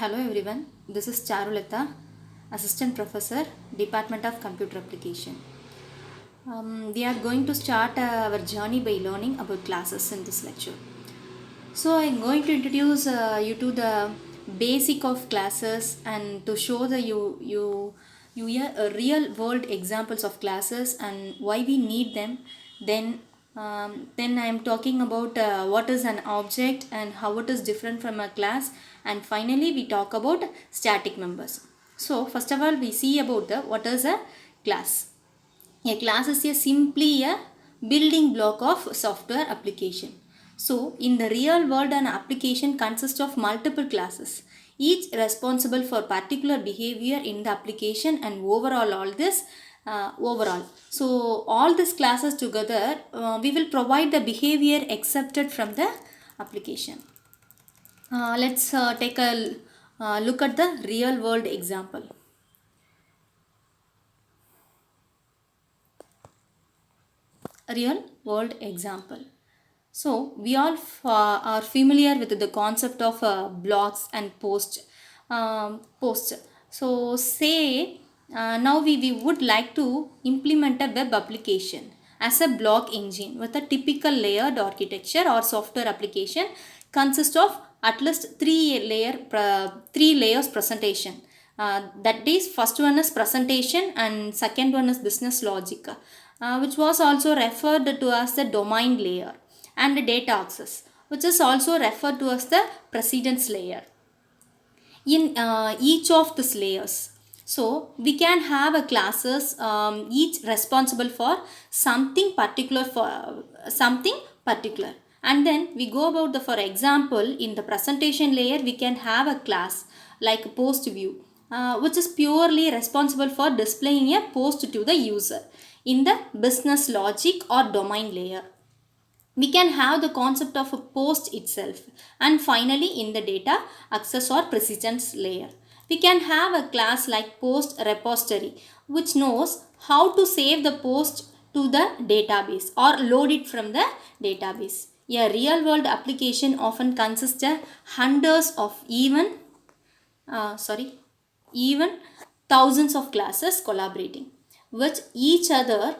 Hello everyone, this is Charulata, Assistant Professor, Department of Computer Application. We are going to start our journey by learning about classes in this lecture. So I'm going to introduce you to the basic of classes and to show the you real world examples of classes and why we need them. Then I am talking about what is an object and how it is different from a class, and finally we talk about static members. So first of all we see about the what is a class. A class is simply a building block of software application. So, in the real world, an application consists of multiple classes, each responsible for particular behavior in the application and overall all this overall. So, all these classes together, we will provide the behavior accepted from the application. Let's take a look at the real world example. Real world example. So we all are familiar with the concept of blocks and post. So say now we would like to implement a web application as a block engine with a typical layered architecture or software application consists of at least three layers presentation. That is, first one is presentation and second one is business logic, which was also referred to as the domain layer, and data access, which is also referred to as the precedence layer. In each of these layers, so we can have a classes, each responsible for something particular, and then we go about the, for example, in the presentation layer we can have a class like post view, which is purely responsible for displaying a post to the user. In the business logic or domain layer, we can have the concept of a post itself, and finally in the data access or precedence layer we can have a class like post repository, which knows how to save the post to the database or load it from the database. A real world application often consists of hundreds of even thousands of classes collaborating with each other.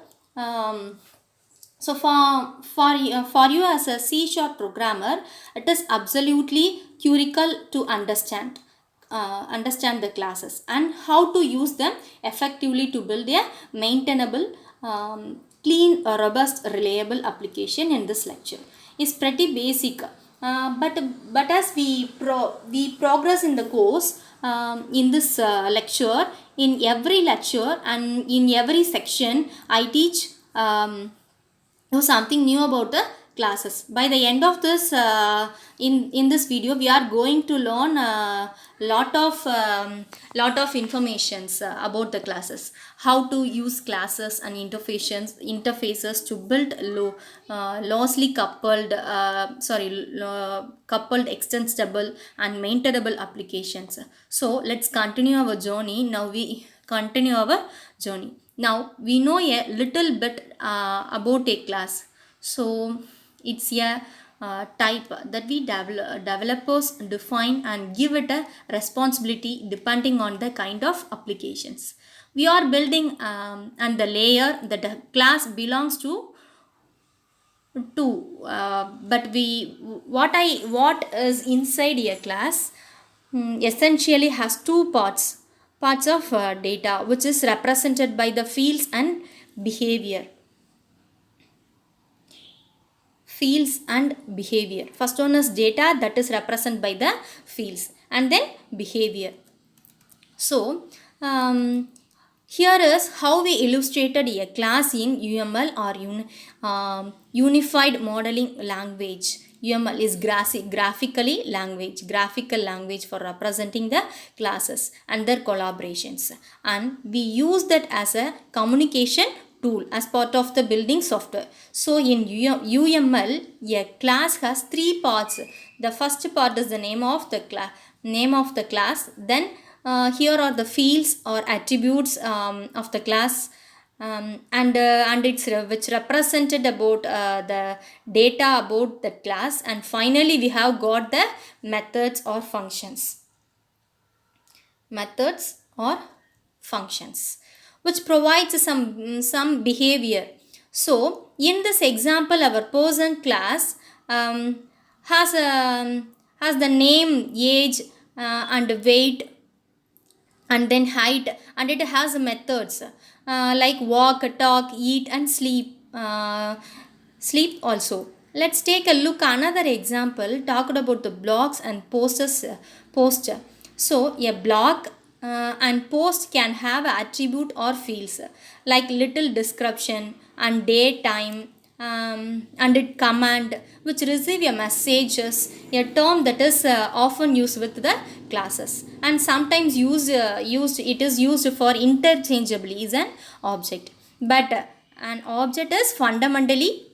For you as a C# programmer, it is absolutely critical to understand the classes and how to use them effectively to build a maintainable, clean, robust, reliable application. In this lecture is pretty basic, but as we progress in the course, in this lecture, in every lecture and in every section I teach know something new about the classes. By the end of this, in this video we are going to learn a lot of informations about the classes, how to use classes and interfaces to build loosely coupled coupled extensible and maintainable applications. So let's continue our journey. Now we know a little bit about a class. So it's a type that we developers define and give it a responsibility depending on the kind of applications we are building, and the layer that the class belongs to. But what is inside a class essentially has two parts of data, which is represented by the fields and behavior. First one is data, that is represented by the fields, and then behavior. So here is how we illustrated a class in UML or Unified Modeling Language. UML is graphical language for representing the classes and their collaborations, and we use that as a communication tool as part of the building software. So in UML, a class has three parts. The first part is the name of the class. Then here are the fields or attributes of the class, and it's which represented about the data about the class, and finally we have got the methods or functions. methods or functions which provides some behavior. So in this example, our person class has has the name, age, and weight, and then height, and it has methods like walk, talk, eat, and sleep also. Let's take a look another example talked about the blocks and post. So a block and post can have attribute or fields like little description and date, time, and it command which receive a messages, a term that is often used with the classes, and sometimes used it is used for interchangeably is an object. But an object is fundamentally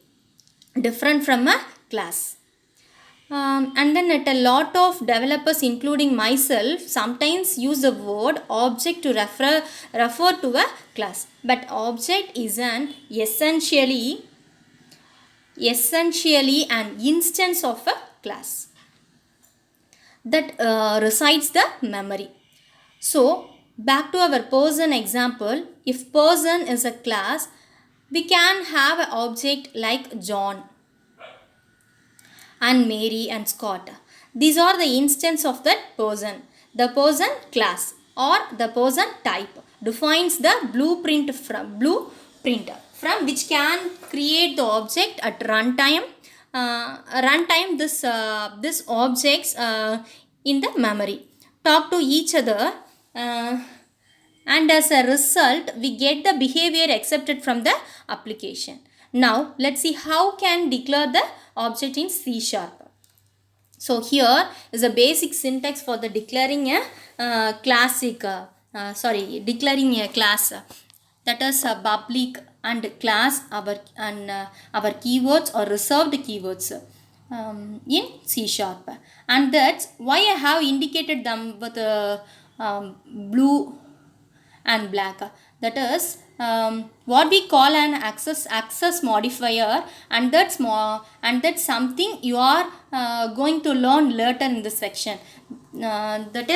different from a class. And then at a lot of developers including myself sometimes use the word object to refer to a class, but object is an essentially an instance of a class that resides the memory. So back to our person example, if person is a class, we can have an object like John and Mary and Scott. These are the instance of that person. The person class or the person type defines the blueprint from which can create the object at runtime. Runtime this objects in the memory talk to each other, and as a result we get the behavior accepted from the application. Now let's see how can declare the object in C sharp. So here is a basic syntax for the declaring a declaring a class, that is a public and class our keywords or reserved keywords in C sharp, and that's why I have indicated them with blue and black. That is what we call an access modifier, and that's something you are going to learn later in this section. That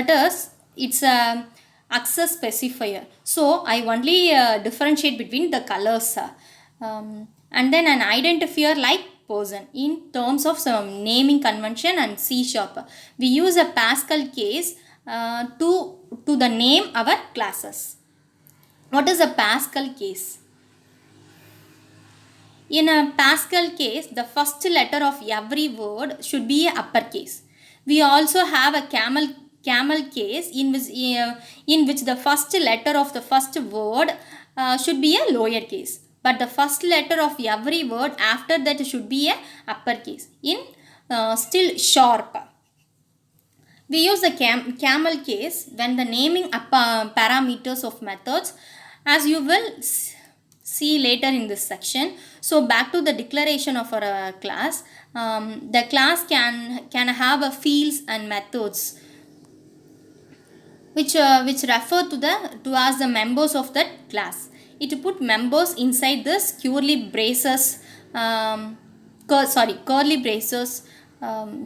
is it's a access specifier. So I only differentiate between the colors, and then an identifier like person in terms of some naming convention and C sharp. We use a Pascal case to the name our classes. What is a Pascal case? In a Pascal case, the first letter of every word should be a uppercase. We also have a camel case in which the first letter of the first word should be a lowercase, but the first letter of every word after that should be a uppercase in still sharp. We use the camel case when the naming parameters of methods, as you will see later in this section. So back to the declaration of our class. The class can have a fields and methods which refer to as the members of that class. It put members inside this curly braces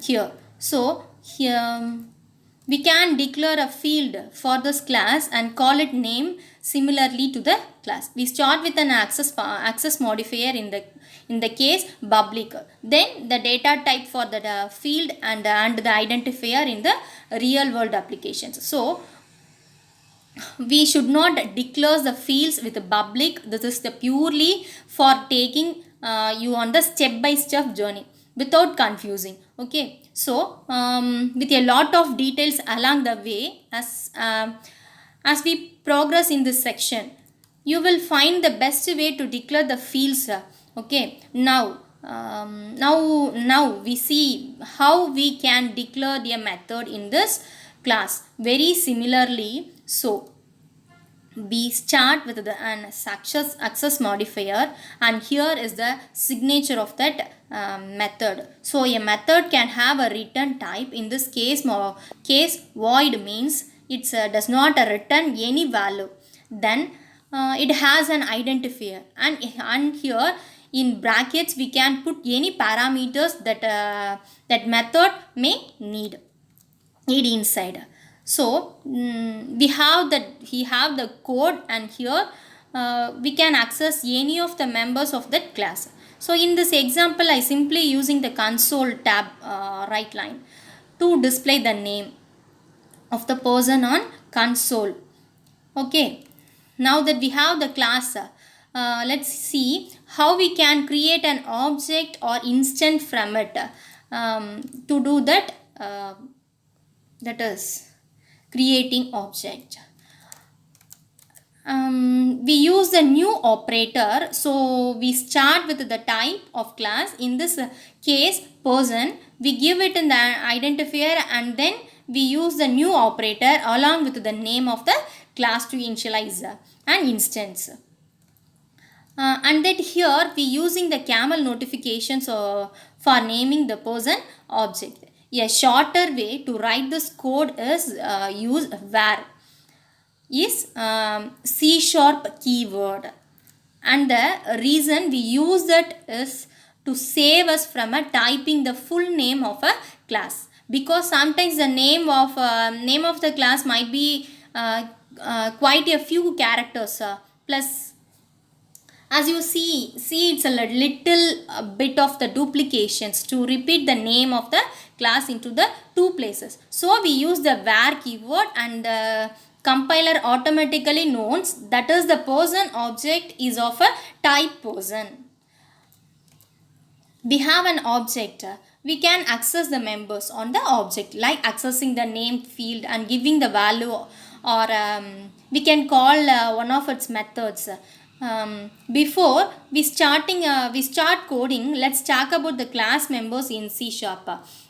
here. So here we can declare a field for this class and call it name similarly to the class. We start with an access modifier in the case public, then the data type for the field and the identifier in the real world applications. So we should not declare the fields with the public. This is the purely for taking you on the step by step journey without confusing. Okay, so with a lot of details along the way, as we progress in this section, you will find the best way to declare the fields. Okay, now we see how we can declare the method in this class very similarly. So we start with an access modifier, and here is the signature of that method. So a method can have a return type. In this case void means it does not return any value. Then it has an identifier, and here in brackets we can put any parameters that that method may need inside. So we have the code, and here we can access any of the members of that class. So in this example I simply using the console tab right line to display the name of the person on console. Okay, now that we have the class, let's see how we can create an object or instant from it. To do that, that is creating object. We use the new operator. So we start with the type of class, in this case person. We give it in the identifier, and then we use the new operator along with the name of the class to initialize an instance. And that here we using the camel notifications for naming the person object. A shorter way to write this code is use var is C# keyword, and the reason we use that is to save us from typing the full name of a class, because sometimes the name of the class might be quite a few characters plus. As you see it's a little bit of the duplications to repeat the name of the class into the two places. So we use the var keyword, and the compiler automatically knows that is the person object is of a type person. We have an object. We can access the members on the object, like accessing the name field and giving the value, or we can call one of its methods. Before we start coding, let's talk about the class members in C#.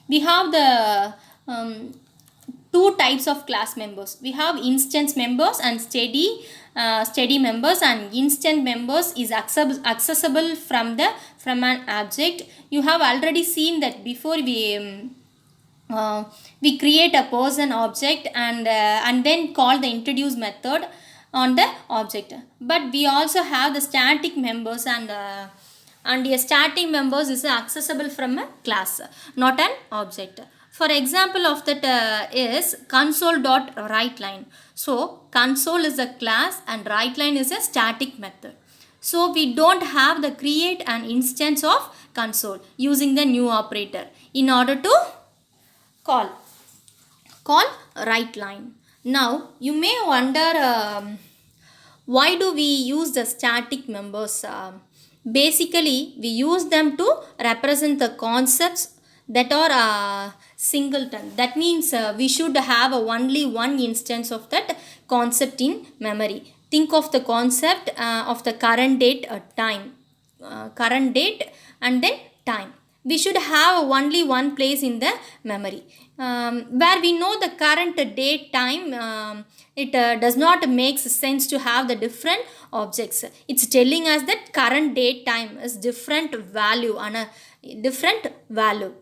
We have the two types of class members. We have instance members and steady members, and instant members is accessible from an object. You have already seen that before we create a person object and then call the introduce method on the object. But we also have the static members, and a static members is accessible from a class, not an object. For example of that is console.writeLine. So console is a class and writeLine is a static method. So we don't have the create an instance of console using the new operator in order to call writeLine. Now you may wonder, why do we use the static members? Basically we use them to represent the concepts that are singleton. That means we should have only one instance of that concept in memory. Think of the concept of the current date and then time. We should have only one place in the memory. Where we know the current date time, it does not make sense to have the different objects. It's telling us that current date time is different value on a different value.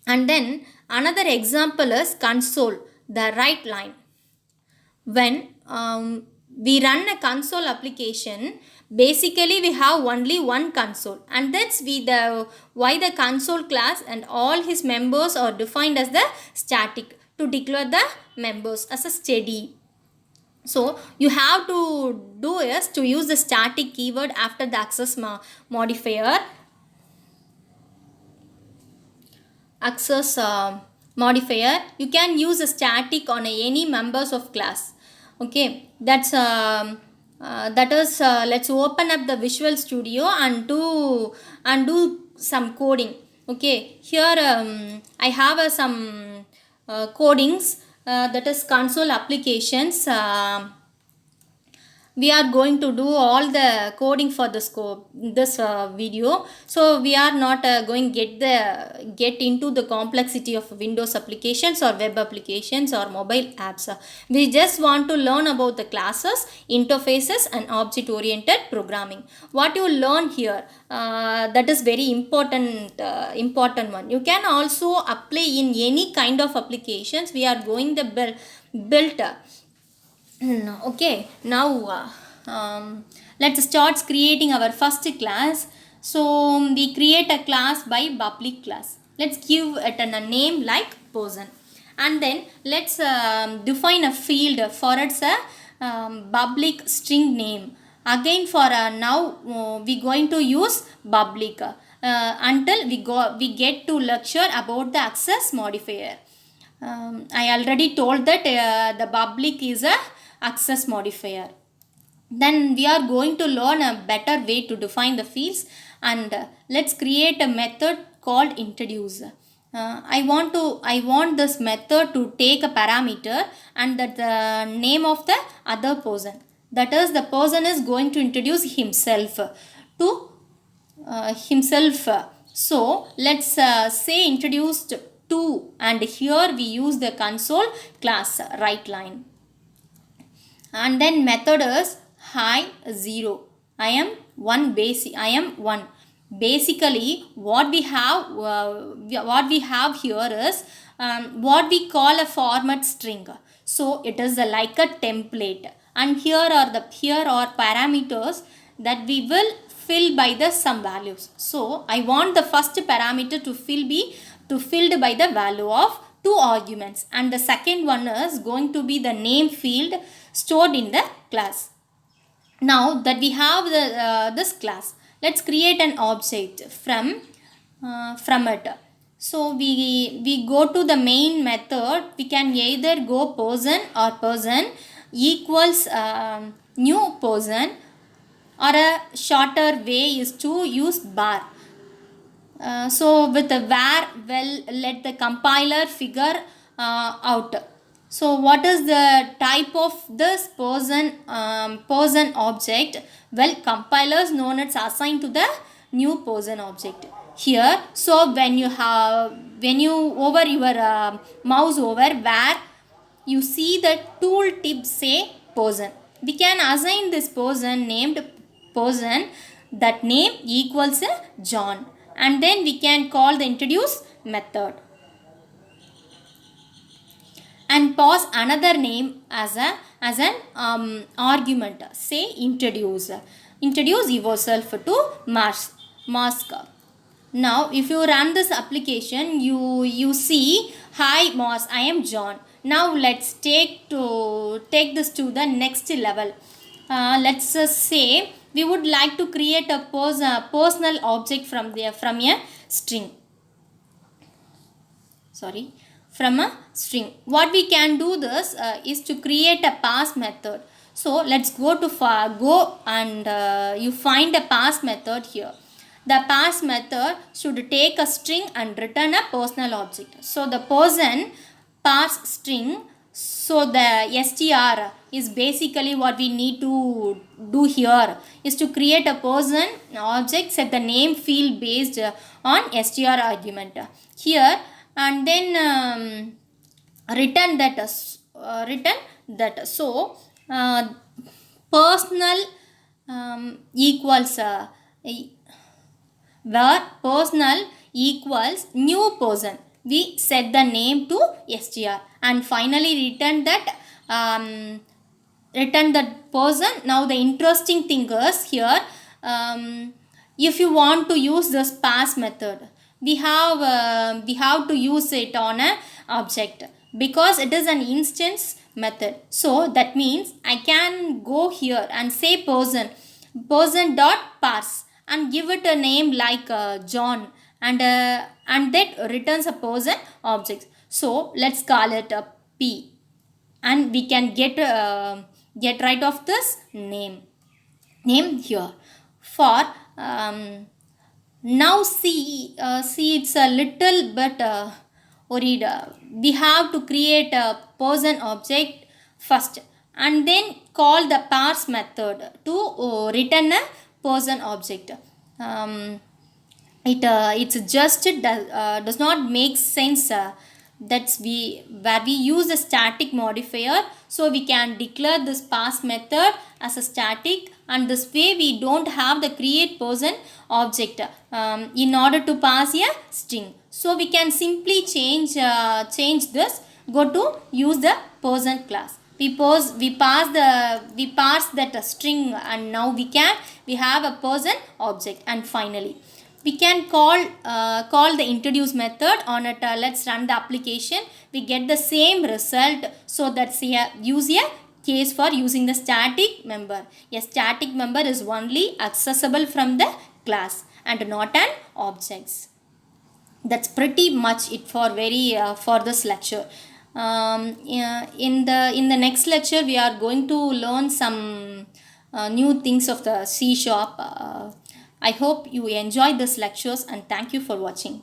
And then another example is console, the writeLine. When we run a console application, basically we have only one console, and that's why the console class and all his members are defined as the static to declare the members as a steady. So you have to do is to use the static keyword after the access modifier. You can use a static on any members of class. Okay, that is let's open up the Visual Studio and do some coding. Okay, here I have some codings, that is console applications. We are going to do all the coding for this video, so we are not going get into the complexity of Windows applications or web applications or mobile apps. We just want to learn about the classes, interfaces and object oriented programming. What you learn here, that is very important one. You can also apply in any kind of applications we are going the built. Okay, now let's start creating our first class. So we create a class by public class. Let's give it a name like person, and then let's define a field for its public string name. Again for now we going to use public until we get to lecture about the access modifier. I already told that the public is a access modifier. Then we are going to learn a better way to define the fields, and let's create a method called introduce. I want this method to take a parameter and that the name of the other person. That is, the person is going to introduce himself to himself. So let's say introduced to, and here we use the console class right line. And then method is hi 0. I am 1 basic. I am 1. Basically, what we have here is what we call a format string. So it is like a template, and here are parameters that we will fill by the some values. So I want the first parameter to filled by the value of 2 arguments, and the second one is going to be the name field stored in the class. Now that we have this class, let's create an object from it. So we go to the main method. We can either go person or person equals new person, or a shorter way is to use bar. So with the var, well, let the compiler figure out. So what is the type of this person object? Well, compilers known it's assigned to the new person object here. So when you over your mouse over where you see the tool tip say person, we can assign this person named person, that name equals John, and then we can call the introduce method and pass another name as an argument. Say introduce yourself to mask. Now if you run this application, you see, hi Moss, I am John. Now let's take this to the next level. Let's say we would like to create a personal object from a string. From a string. What we can do this is to create a pass method. So let's go and you find a pass method here. The pass method should take a string and return a personal object. So the person pass string. So the str is basically what we need to do here, is to create a person object, set the name field based on str argument here, and then return that. So personal equals where personal equals new person, we set the name to str, and finally return that person. Now the interesting thing is here, if you want to use this pass method, we have to use it on an object because it is an instance method. So that means I can go here and say person dot parse and give it a name like John, and that returns a person object. So let's call it a P, and we can get rid of this name here. For now see it's a little bit worried. We have to create a person object first, and then call the parse method to return a person object. It's just does not make sense. That's where we use a static modifier, so we can declare this pass method as a static, and this way we don't have the create person object in order to pass a string. So we can simply change this, go to use the person class. we pass that string, and now we have a person object. And finally we can call the introduce method on it. Let's run the application. We get the same result. So that's use a case for using the static member. A static member is only accessible from the class and not an objects. That's pretty much it for very for this lecture. Yeah, in the next lecture we are going to learn some new things of the C sharp. I hope you enjoy these lectures, and thank you for watching.